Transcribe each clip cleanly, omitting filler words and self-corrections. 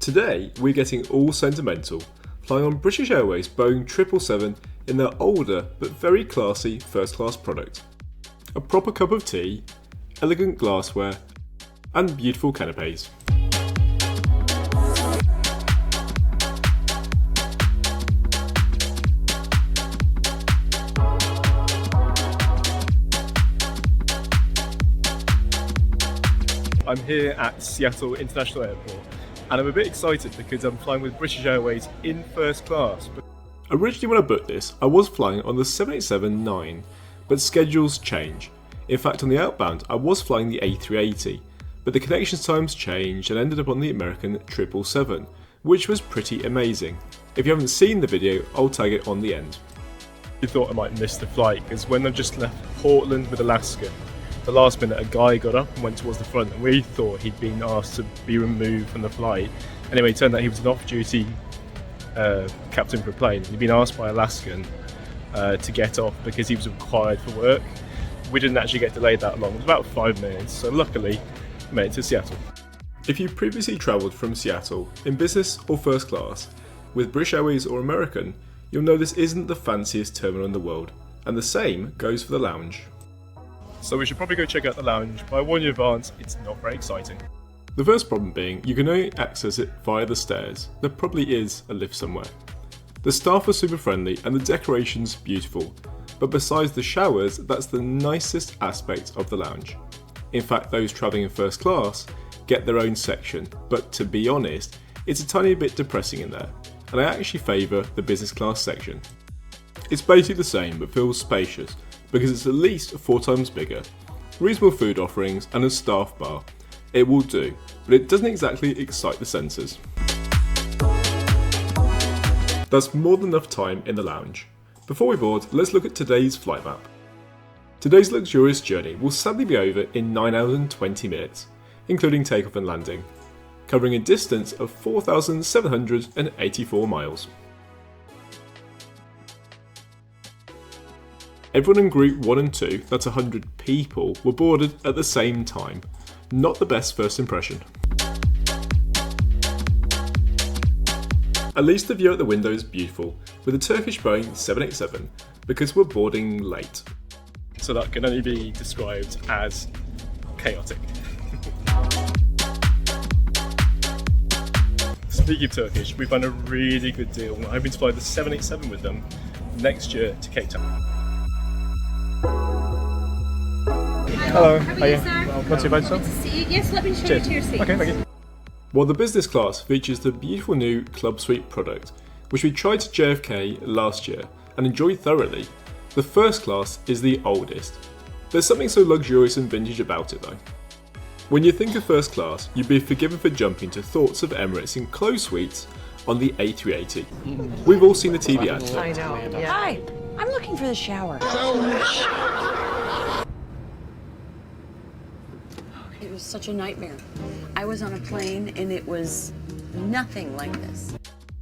Today, we're getting all sentimental, flying on British Airways Boeing 777 in their older but very classy first class product. A proper cup of tea, elegant glassware, and beautiful canapes. I'm here at Seattle International Airport and I'm a bit excited because I'm flying with British Airways in first class. Originally when I booked this, I was flying on the 787-9, but schedules change. In fact, on the outbound, I was flying the A380, but the connections times changed and ended up on the American 777, which was pretty amazing. If you haven't seen the video, I'll tag it on the end. I thought I might miss the flight because when I just left Portland with Alaska, the last minute a guy got up and went towards the front and we thought he'd been asked to be removed from the flight. Anyway, it turned out he was an off-duty captain for a plane. He'd been asked by Alaskan to get off because he was required for work. We didn't actually get delayed that long, it was about 5 minutes, so luckily we made it to Seattle. If you've previously travelled from Seattle in business or first class, with British Airways or American, you'll know this isn't the fanciest terminal in the world, and the same goes for the lounge. So we should probably go check out the lounge, but I warn you in advance, it's not very exciting. The first problem being, you can only access it via the stairs. There probably is a lift somewhere. The staff are super friendly and the decoration's beautiful, but besides the showers, that's the nicest aspect of the lounge. In fact, those travelling in first class get their own section, but to be honest, it's a tiny bit depressing in there, and I actually favour the business class section. It's basically the same, but feels spacious, because it's at least 4 times bigger, reasonable food offerings and a staff bar. It will do, but it doesn't exactly excite the senses. That's more than enough time in the lounge. Before we board, let's look at today's flight map. Today's luxurious journey will sadly be over in 9 hours and 20 minutes, including takeoff and landing, covering a distance of 4,784 miles. Everyone in Group 1 and 2, that's 100 people, were boarded at the same time. Not the best first impression. At least the view out the window is beautiful, with a Turkish Boeing 787, because we're boarding late. So that can only be described as chaotic. Speaking of Turkish, we found a really good deal. I'm hoping to fly the 787 with them next year to Cape Town. Hello, how are you? Not too bad, sir? Yes, let me show you to your seat. Okay, thank you. Well, the business class features the beautiful new Club Suite product, which we tried to JFK last year and enjoyed thoroughly. The first class is the oldest. There's something so luxurious and vintage about it though. When you think of first class, you'd be forgiven for jumping to thoughts of Emirates in closed suites on the A380. We've all seen the TV ads. I know. Yeah. Hi, I'm looking for the shower. It was such a nightmare. I was on a plane and it was nothing like this.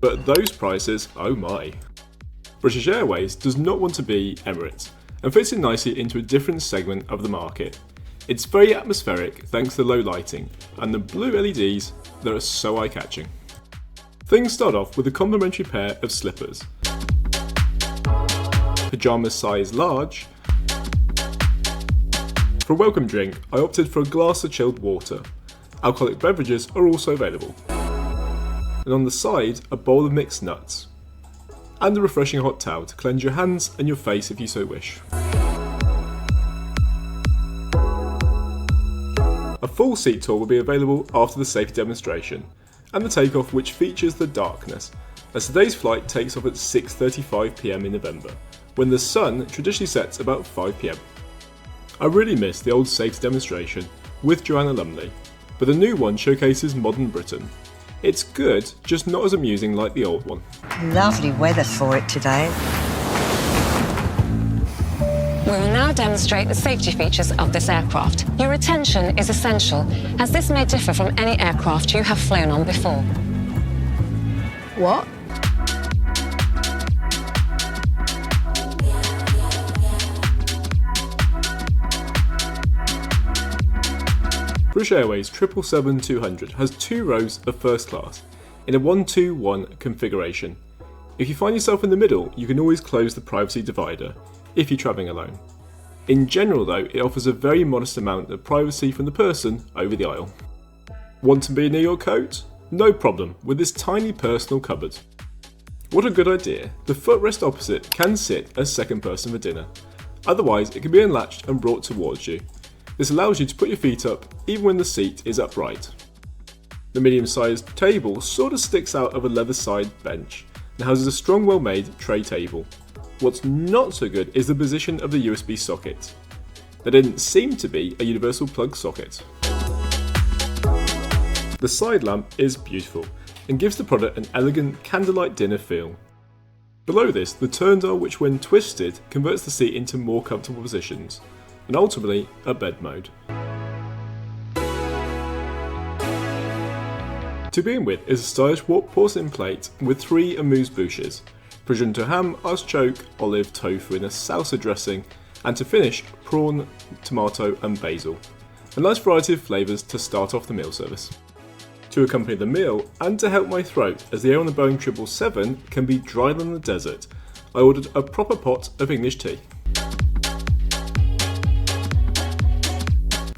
But those prices, oh my. British Airways does not want to be Emirates and fits in nicely into a different segment of the market. It's very atmospheric thanks to the low lighting and the blue LEDs that are so eye-catching. Things start off with a complimentary pair of slippers. Pyjama size large. For a welcome drink, I opted for a glass of chilled water. Alcoholic beverages are also available. And on the side, a bowl of mixed nuts. And a refreshing hot towel to cleanse your hands and your face if you so wish. A full seat tour will be available after the safety demonstration, and the takeoff, which features the darkness, as today's flight takes off at 6:35 PM in November, when the sun traditionally sets about 5 PM. I really miss the old safety demonstration with Joanna Lumley, but the new one showcases modern Britain. It's good, just not as amusing like the old one. Lovely weather for it today. We will now demonstrate the safety features of this aircraft. Your attention is essential, as this may differ from any aircraft you have flown on before. What? British Airways 777-200 has 2 rows of first class, in a 1-2-1 configuration. If you find yourself in the middle, you can always close the privacy divider if you're travelling alone. In general though, it offers a very modest amount of privacy from the person over the aisle. Want to be near your coat? No problem with this tiny personal cupboard. What a good idea, the footrest opposite can sit as second person for dinner. Otherwise it can be unlatched and brought towards you. This allows you to put your feet up even when the seat is upright. The medium-sized table sort of sticks out of a leather side bench and houses a strong well-made tray table. What's not so good is the position of the USB socket. There didn't seem to be a universal plug socket. The side lamp is beautiful and gives the product an elegant candlelight dinner feel. Below this, the turn dial, which when twisted converts the seat into more comfortable positions, and ultimately a bed mode. To begin with is a stylish porcelain plate with 3 amuse-bouches, prosciutto ham, artichoke, olive, tofu in a salsa dressing, and to finish, prawn, tomato and basil. A nice variety of flavours to start off the meal service. To accompany the meal, and to help my throat as the air on the Boeing 777 can be drier than the desert, I ordered a proper pot of English tea.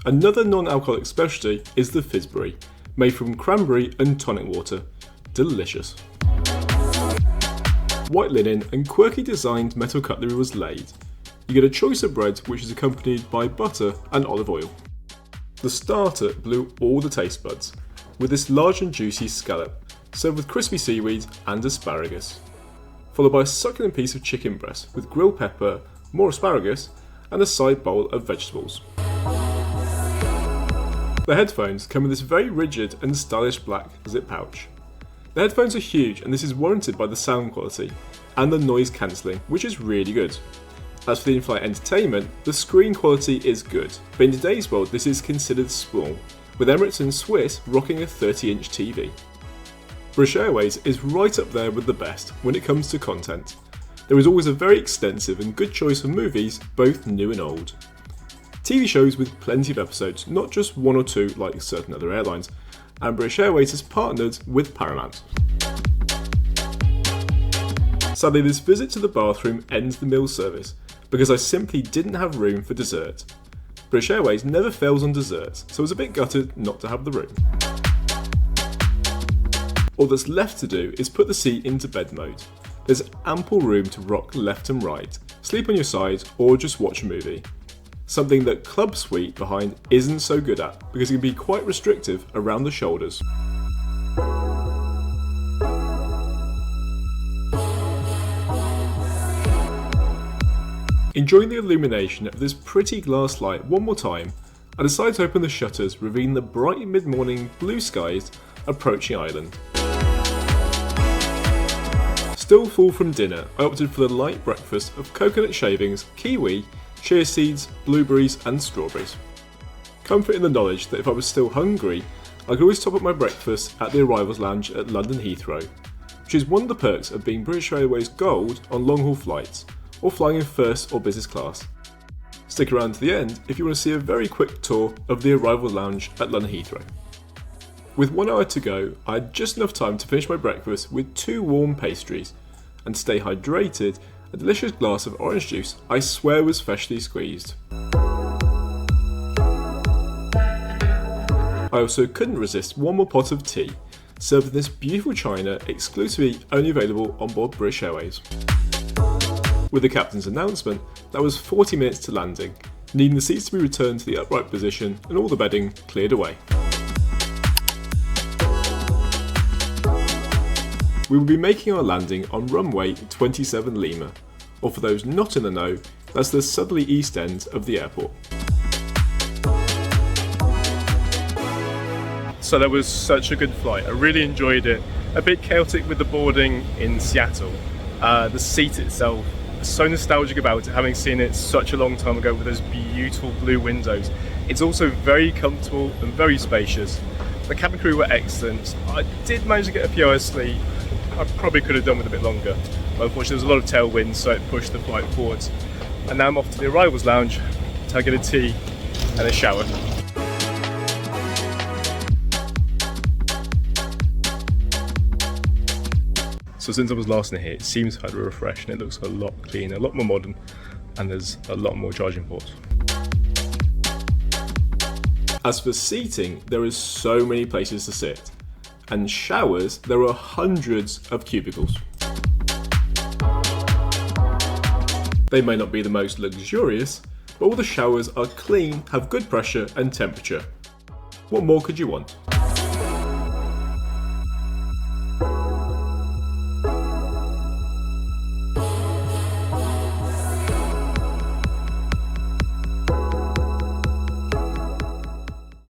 Another non-alcoholic specialty is the Fizzberry, made from cranberry and tonic water. Delicious. White linen and quirky designed metal cutlery was laid. You get a choice of bread which is accompanied by butter and olive oil. The starter blew all the taste buds, with this large and juicy scallop, served with crispy seaweed and asparagus, followed by a succulent piece of chicken breast with grilled pepper, more asparagus, and a side bowl of vegetables. The headphones come with this very rigid and stylish black zip pouch. The headphones are huge and this is warranted by the sound quality and the noise cancelling, which is really good. As for the in-flight entertainment, the screen quality is good, but in today's world this is considered small, with Emirates and Swiss rocking a 30-inch TV. British Airways is right up there with the best when it comes to content. There is always a very extensive and good choice of movies, both new and old. TV shows with plenty of episodes, not just 1 or 2 like certain other airlines, and British Airways has partnered with Paramount. Sadly, this visit to the bathroom ends the meal service because I simply didn't have room for dessert. British Airways never fails on desserts, so I was a bit gutted not to have the room. All that's left to do is put the seat into bed mode. There's ample room to rock left and right, sleep on your side, or just watch a movie. Something that Club Suite behind isn't so good at because it can be quite restrictive around the shoulders. Enjoying the illumination of this pretty glass light one more time, I decided to open the shutters, revealing the bright mid-morning blue skies approaching Island. Still full from dinner, I opted for the light breakfast of coconut shavings, kiwi, chia seeds, blueberries and strawberries. Comfort in the knowledge that if I was still hungry, I could always top up my breakfast at the arrivals lounge at London Heathrow, which is one of the perks of being British Airways Gold on long-haul flights, or flying in first or business class. Stick around to the end if you want to see a very quick tour of the arrivals lounge at London Heathrow. With 1 hour to go, I had just enough time to finish my breakfast with 2 warm pastries, and to stay hydrated, a delicious glass of orange juice I swear was freshly squeezed. I also couldn't resist one more pot of tea, served in this beautiful china exclusively only available on board British Airways. With the captain's announcement, that was 40 minutes to landing, needing the seats to be returned to the upright position and all the bedding cleared away. We will be making our landing on runway 27 Lima, or for those not in the know, that's the southerly east end of the airport. So that was such a good flight, I really enjoyed it. A bit chaotic with the boarding in Seattle. The seat itself, so nostalgic about it, having seen it such a long time ago with those beautiful blue windows. It's also very comfortable and very spacious. The cabin crew were excellent. I did manage to get a few hours sleep. I probably could have done with a bit longer, but unfortunately there was a lot of tailwind, so it pushed the flight forwards. And now I'm off to the arrivals lounge to get a tea and a shower. So since I was last in here, it seems to have had a refresh and it looks a lot cleaner, a lot more modern, and there's a lot more charging ports. As for seating, there is so many places to sit. And showers, there are hundreds of cubicles. They may not be the most luxurious, but all the showers are clean, have good pressure and temperature. What more could you want?